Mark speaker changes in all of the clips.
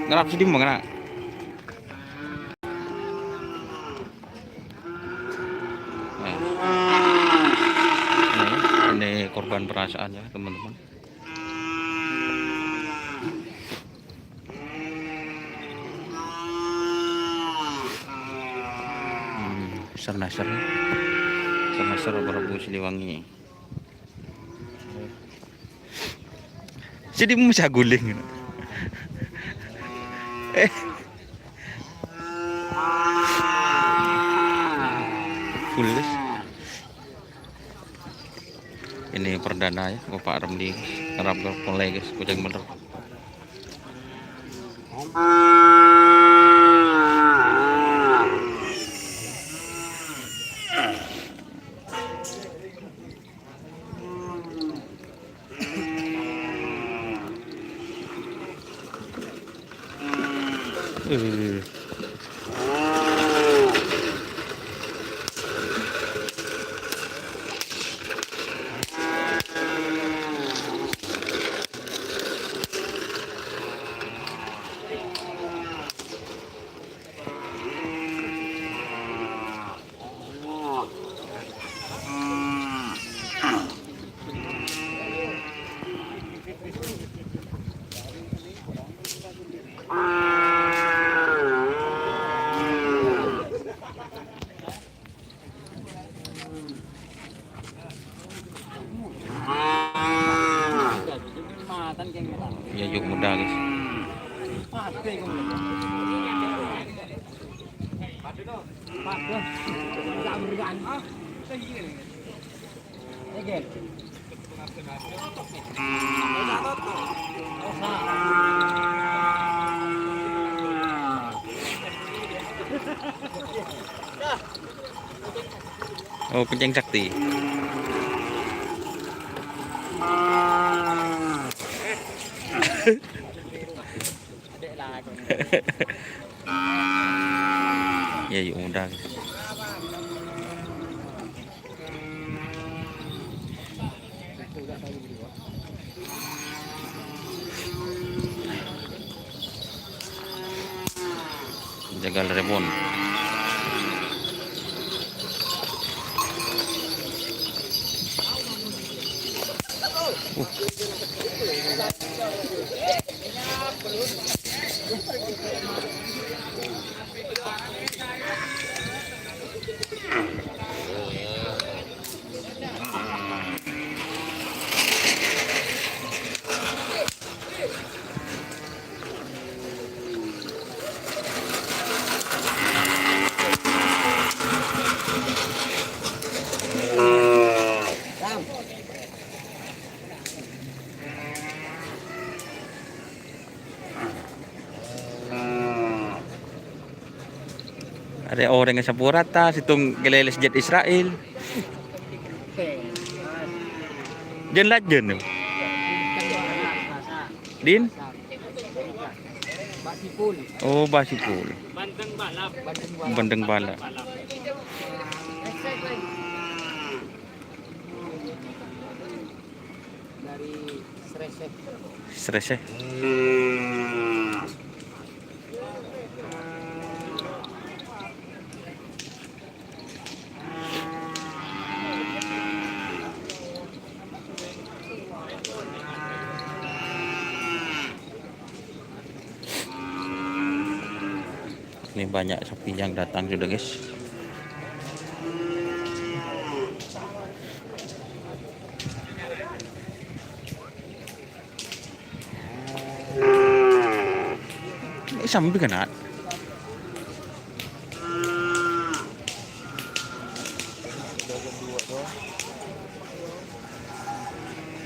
Speaker 1: Ngarap sih di mana? Ini korban perasaan ya teman-teman. Nasar Prabu Siliwangi. Jadi bisa guling. Fulis. Ini perdana ya Bapak Ramli ngarap mulai guys kucing bener. Ya yuk muda guys. Oh, kencing sakti. Ya yuk muda guys. Jagal Remon. Ada orang yang sapurata, situng geleles jet Israel. Jen lajen. Din? Oh, Basipul. Bandeng Balap.
Speaker 2: Dari
Speaker 1: Sreseh. Ini banyak sapi yang datang sudah guys. Ini sambil kena.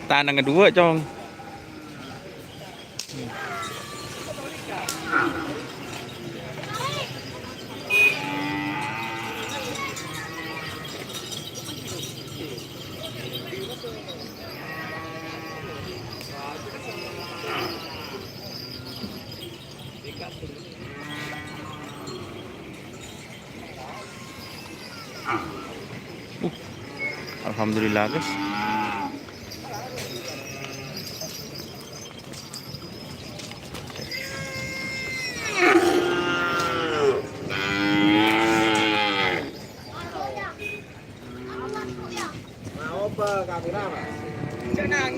Speaker 1: Tanang kedua cong. Alhamdulillah guys.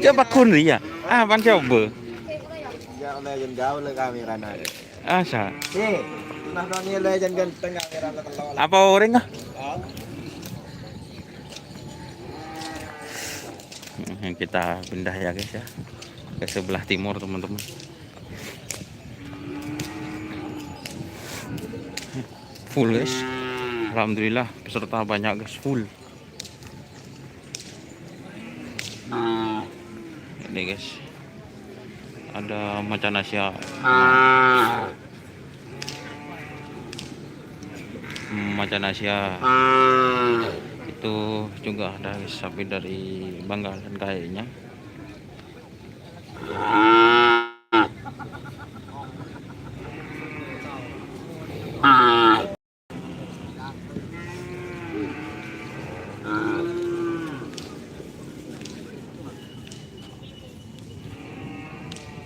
Speaker 1: Coba kun ya. Ah, pan coba.
Speaker 2: Ya legend gaul le kamera na.
Speaker 1: Asa.
Speaker 2: Nah noni legend ganteng kamera na telo.
Speaker 1: Apa orang ah? Kita pindah ya guys ya ke sebelah timur teman-teman. Full guys, alhamdulillah peserta banyak guys, full. Ini guys, ada macan Asia, macan Asia itu juga ada guys, sapi dari Bangkalan kayaknya.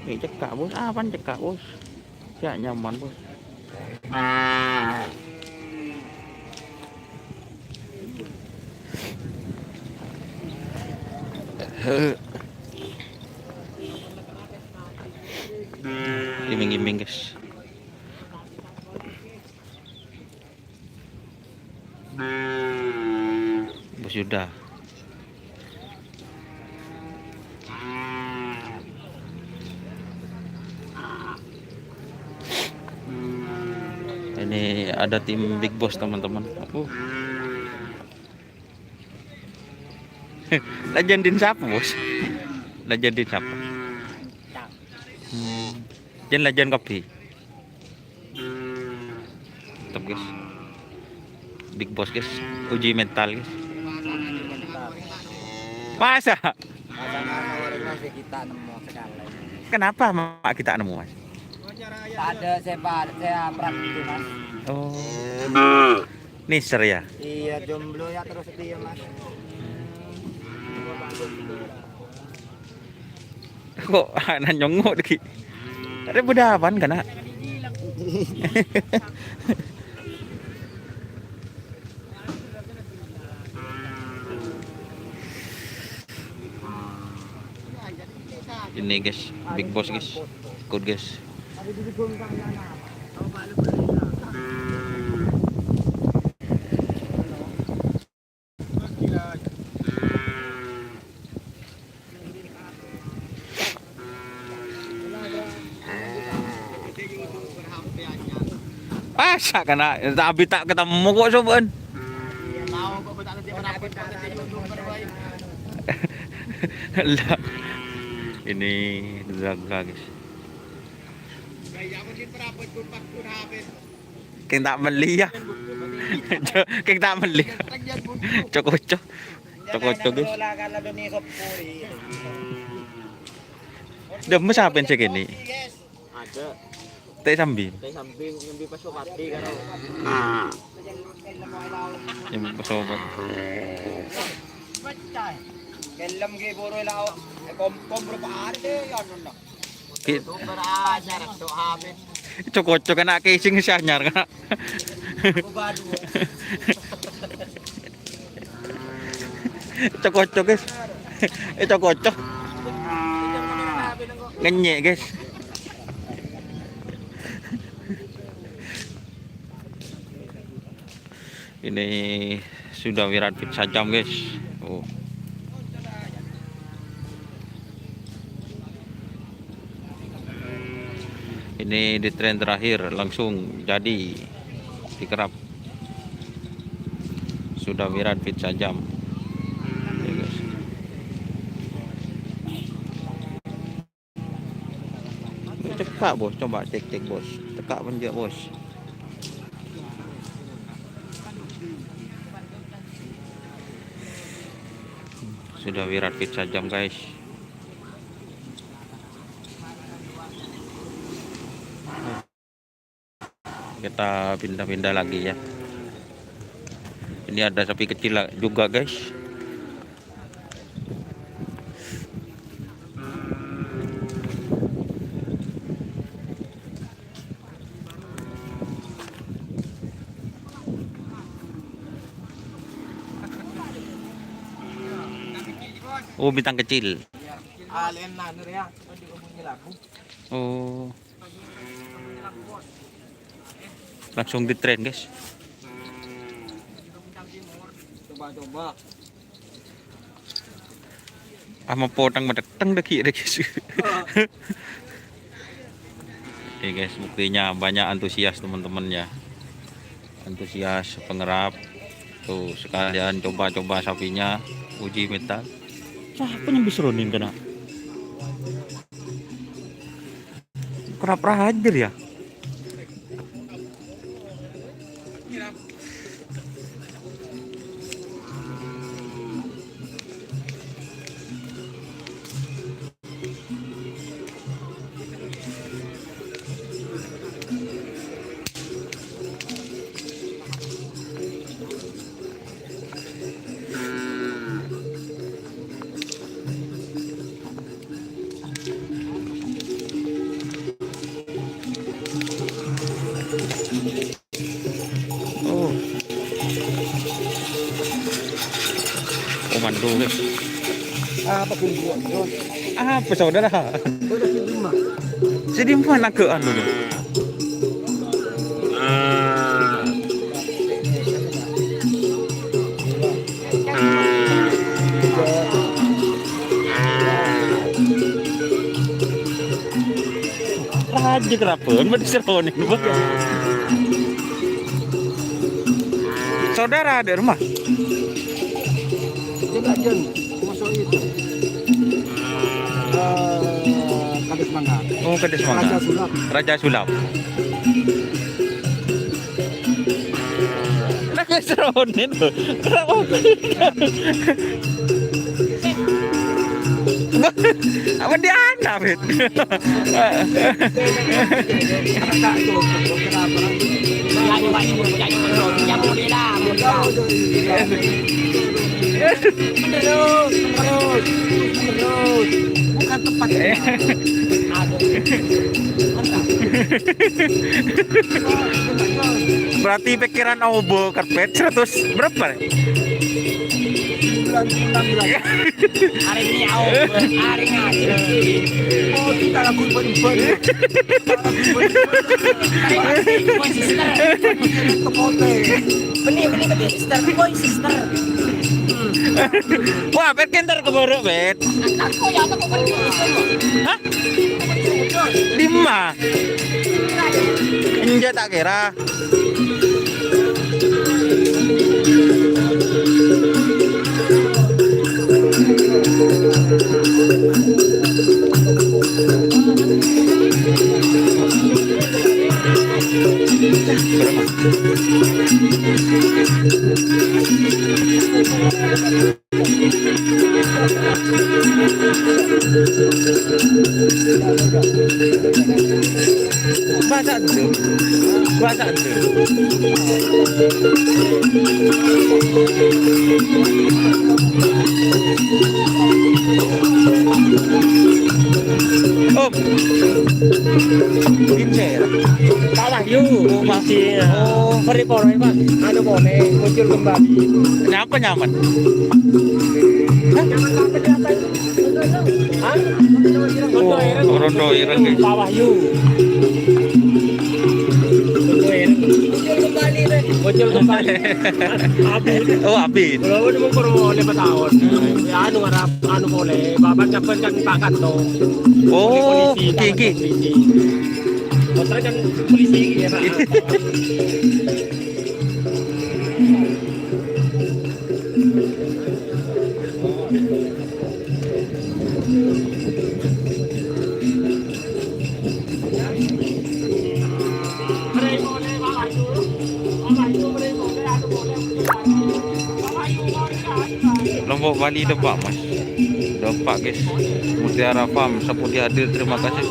Speaker 1: Ini cekak bos, apaan cekak bos? Ya nyaman bos. Iming-iming guys. Bos sudah. Ini ada tim Big Boss teman-teman. Legendin siapa bos? Legendin siapa? Jen legend kopi. Tetap guys. Big Boss guys. Uji mental guys. Masa?
Speaker 2: Kita nemu sekali.
Speaker 1: Kenapa mak kita nemu mas?
Speaker 2: Ada saya peran itu mas.
Speaker 1: Oh. Niser ya?
Speaker 2: Iya jomblo ya terus dia mas.
Speaker 1: Kok anak nyongok deki? Ada bedapan kan? Ini guys, Big Boss guys, ikut guys. Masa kena tapi tak ketemu kok soban. Lah. Ini Zaga guys. Keng tak beli ya. Keng tak beli. Cok-cok. Cok-cok guys. Demes apa yang segini?
Speaker 2: Ada.
Speaker 1: Teh samping.
Speaker 2: Teh samping yang di Pasopati kan.
Speaker 1: Yang pasobat.
Speaker 2: Kelam ke boro lao. Kom berapa deh ya nona.
Speaker 1: Kita
Speaker 2: Berajar tu habis.
Speaker 1: cok-cok kena casing syanyar kena. Cok-cok guys. Cok-cok. Ngenyek guys. Ini sudah Wirat Fit Sajam guys. Oh. Ini di tren terakhir langsung jadi dikerap. Sudah Wirat Fit Sajam. Ya, guys. Cekak bos, coba cek bos. Cekak penjak bos. Sudah Wirat Fit Sajam guys. Kita pindah-pindah lagi ya. Ini ada sapi kecil juga guys. Oh, bintang kecil.
Speaker 2: Alien na ano rin yan. Hindi ko mong nilabo.
Speaker 1: Oh. Langsung di train guys.
Speaker 2: Coba.
Speaker 1: Potang madatang daki guys. Oke guys, buktinya banyak antusias teman-temannya. Antusias pengerap. Tuh sekalian coba-coba sapinya, uji metal. Siapa yang bisa ronin kena? Kerap hadir ya? Oh, mandu guys.
Speaker 2: Apa pun buat yun.
Speaker 1: Apa saudara?
Speaker 2: Udah si Dima.
Speaker 1: Jadi mana ke anu nih? Raja kerapun, berarti seronin. Saudara ada rumah?
Speaker 2: Coba Jen, masuk itu. Kades Mangga.
Speaker 1: Oh, Kades Mangga.
Speaker 2: Raja Sulap.
Speaker 1: Raja Sulap. Lah seronin loh. Kenapa? Apa dia anak, Bet?
Speaker 2: Terus. Bukan tempat.
Speaker 1: Berarti pikiran obo karpet 100 berapa?
Speaker 2: Hari ini hari ngaji. Oh, kita lagu berubah. Benih, sister, boy, sister.
Speaker 1: Wah, Bet kentar keburu, Bet.
Speaker 2: Aku ya, aku pergi.
Speaker 1: Hah? 5. Enja tak kira. Baca tu. Om. Pincer.
Speaker 2: Kalah you.
Speaker 1: Masih
Speaker 2: Peripor Pak. Anu boleh muncul kembali.
Speaker 1: Kenapa nyaman?
Speaker 2: Hah?
Speaker 1: Oh, Rondo Ireng guys.
Speaker 2: Bawah you. Muncul kembali. Abid.
Speaker 1: Oh, Abid.
Speaker 2: Kalau udah mau 5 tahun. Ya anu harap anu boleh. Bapak cepet kan pakat tuh.
Speaker 1: Oh, Kiki.
Speaker 2: Kontrak kan polisi ya Pak.
Speaker 1: Lombok Bali Depak Mas. Depak guys. Mutiara Farm seperti hadir, terima kasih.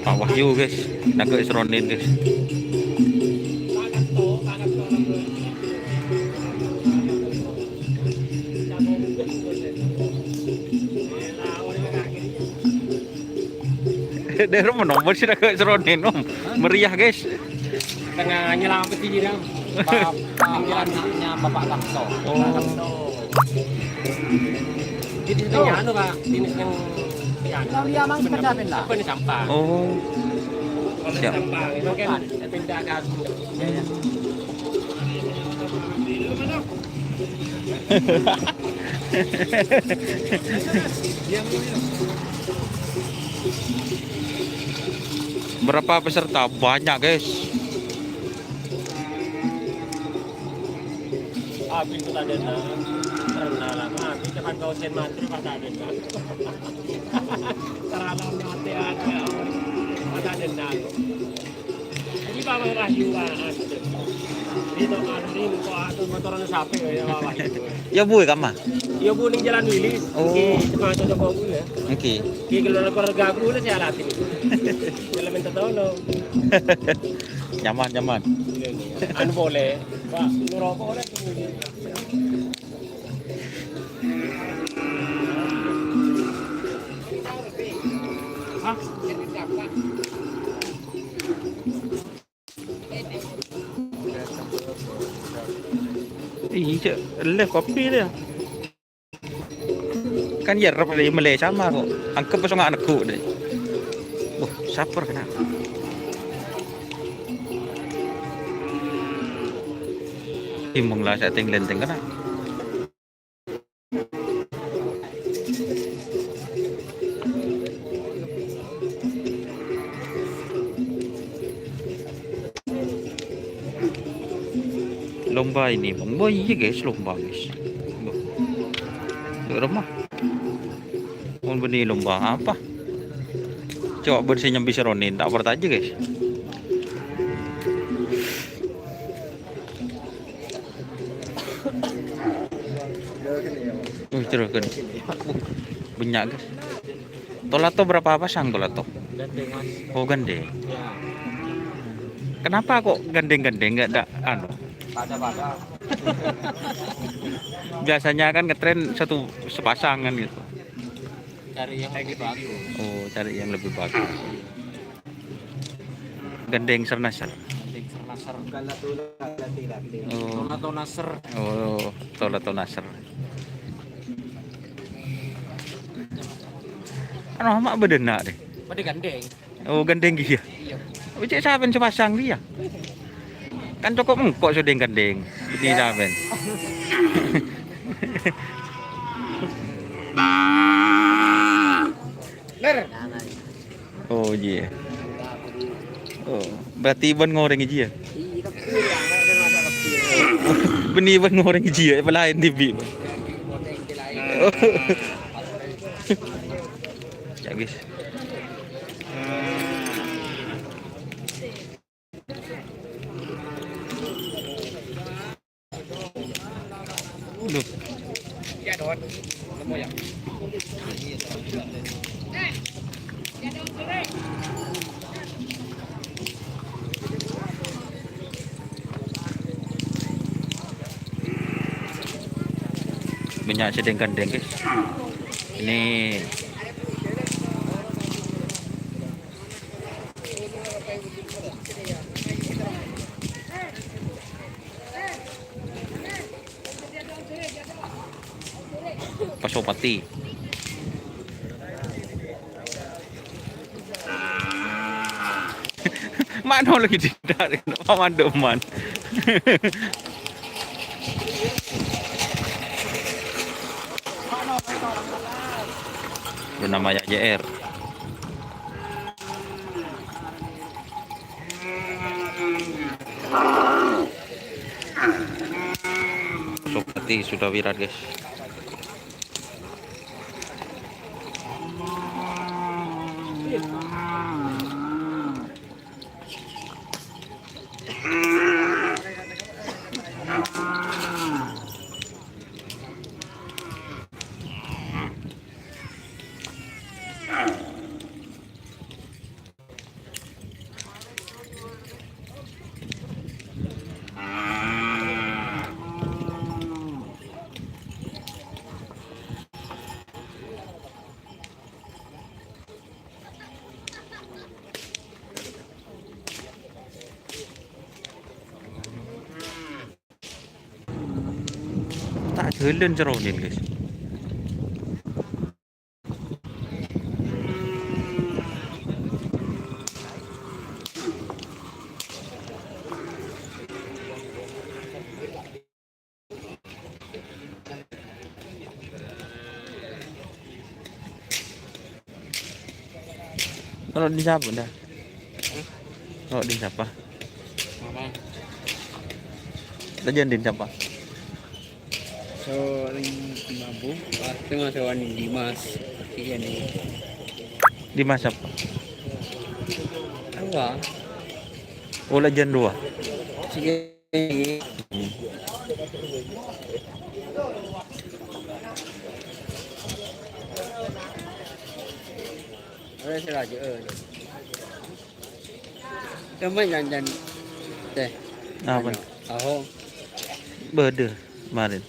Speaker 1: Pak Wahyu guys, nak ke Isronin guys. Dari rumah nomor sih nak ke Isronin om, meriah guys.
Speaker 2: Tengah nyelam petir dia. Panggilan anaknya Bapak Lakso.
Speaker 1: Oh.
Speaker 2: Jenis ng ano ka, jenis ng yan.
Speaker 3: Lamang kadapin lang.
Speaker 2: Apa ni sampah?
Speaker 1: Oh.
Speaker 2: Kalau
Speaker 1: Siap.
Speaker 2: sampah, itu kan pindah ke atas.
Speaker 1: Berapa peserta? Banyak, guys.
Speaker 2: Habis itu tadi na. Karena lama, habis kan kau sen mantri pada ada na. Karena mati ada. Pada ada na. Jadi bawa rahayu kan. Dito ano rin ko ato motor na sapi ya bawa itu.
Speaker 1: Ya bu, kama.
Speaker 2: Iya bu ning jalan Wilis.
Speaker 1: Oh.
Speaker 2: Cuma ada ko ya.
Speaker 1: Oke.
Speaker 2: Kaya kalau nak gagu na siya alatin. Kalau minta tolong.
Speaker 1: Nyaman, nyaman.
Speaker 2: Ano boleh? Pak, ngerokok boleh. Hah?
Speaker 1: Iya, leh kopi dia. Kan ya rap dari Malaysia sama kok. Angkep pasang anakku deh. Saper kena. Timong lah saya tinggal lenteng kena. Lomba ini bang, oh iya guys, lomba guys. Rumah. Mau benih lomba apa? Coba bersihnya bisa ronin, tak bertanya guys. Terus kan, banyak guys. Tolato berapa pasang tolato?
Speaker 2: Gandeng mas.
Speaker 1: Oh gandeng.
Speaker 2: Ya.
Speaker 1: Kenapa kok gandeng-gandeng nggak ada anu?
Speaker 2: Pada.
Speaker 1: Biasanya kan ngetren satu sepasangan gitu.
Speaker 2: Cari yang lebih bagus.
Speaker 1: Oh, cari yang lebih bagus. Gandeng sernasar.
Speaker 2: Gandeng nasar. Lati.
Speaker 1: Oh,
Speaker 2: Atau nasar.
Speaker 1: oh, tolato nasar. Ano mak bedena deh.
Speaker 2: Pada gandeng.
Speaker 1: Oh, gandeng dia.
Speaker 2: Iya.
Speaker 1: Ucik saben sepasang dia. Kan cukup engkok sudah gandeng. Ini saben.
Speaker 2: Ler.
Speaker 1: Oh iya. Oh, berarti ban ngoreng aja ya. Benih ban ngoreng aja ya, apa lain TV. Ya guys. Duh.
Speaker 2: Ya don. Nemu ya.
Speaker 1: Banyak sedang gandeng guys. Ini Pasopati. Mana lagi tidak pemanduman. Bernama JR. Pasopati sudah viral guys. Heuleun ceronin guys. Kalau di siapa dah? Kalau di siapa?
Speaker 3: Apa?
Speaker 1: Tajan din siapa?
Speaker 3: So, ring Mabu. Pasti masih wani Dimas. Iya nih.
Speaker 1: Di masa apa?
Speaker 3: Apa?
Speaker 1: Oh, Legend 2.
Speaker 3: Sige. Ada si Raja. Kamu jangan teh.
Speaker 1: Apa?
Speaker 3: Tahu.
Speaker 1: Bede kemarin.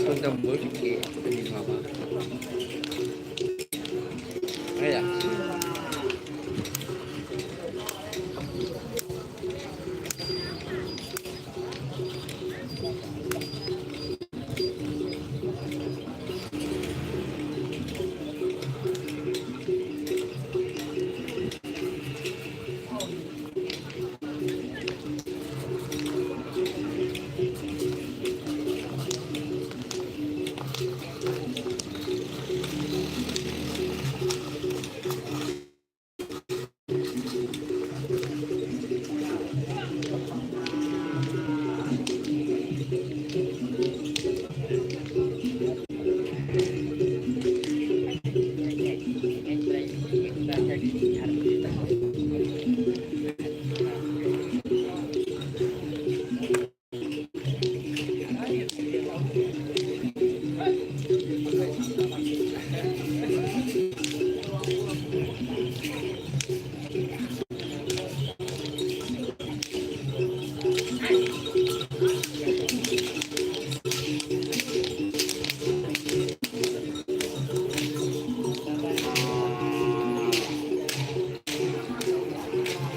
Speaker 3: Con tembus sikit. Ini apa? Ya.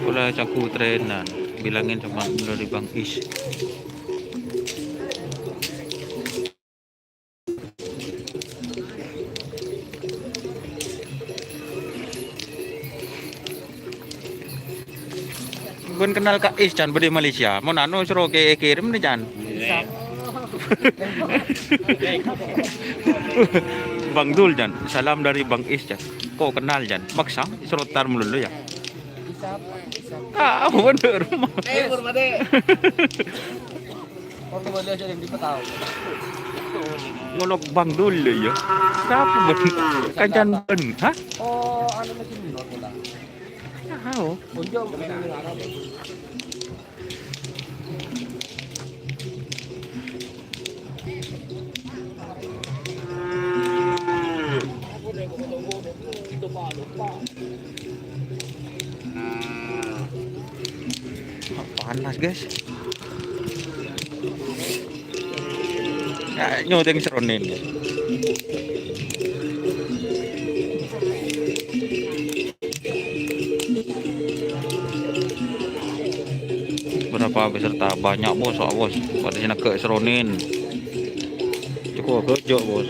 Speaker 1: Pula caku trenan. Bilangin sama dari Bang Is. Bun kenal Kak Is Chan beri Malaysia. Mau nano suruh ke kirim nih Chan. Bang Dul Chan, salam dari Bang Is Chan. Kok kenal Chan? Maksa suruh tar melulu ya. Ah, bener rumah.
Speaker 3: Hormati. Waktu boleh aja yang dipetahu.
Speaker 1: Ngolok Bang Dul ya. Siapa ben? Kancan ben, hah?
Speaker 3: Oh, ano na sinunod mo lang?
Speaker 1: Tahu.
Speaker 3: Unjo mo na Arab.
Speaker 1: Panas guys. Ya, nyoteng seronin. Berapa peserta? Banyak bos, bos. Pada sini ke seronin. Cukup kerja bos.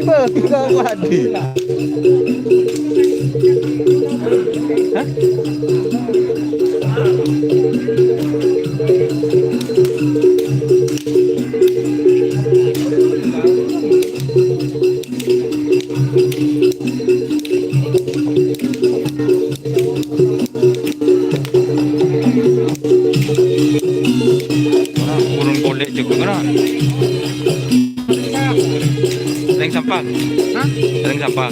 Speaker 1: Iba, tiga wadi. Hah? Kurang kulit juga kan? Sering sampah. Hah? Sering sampah.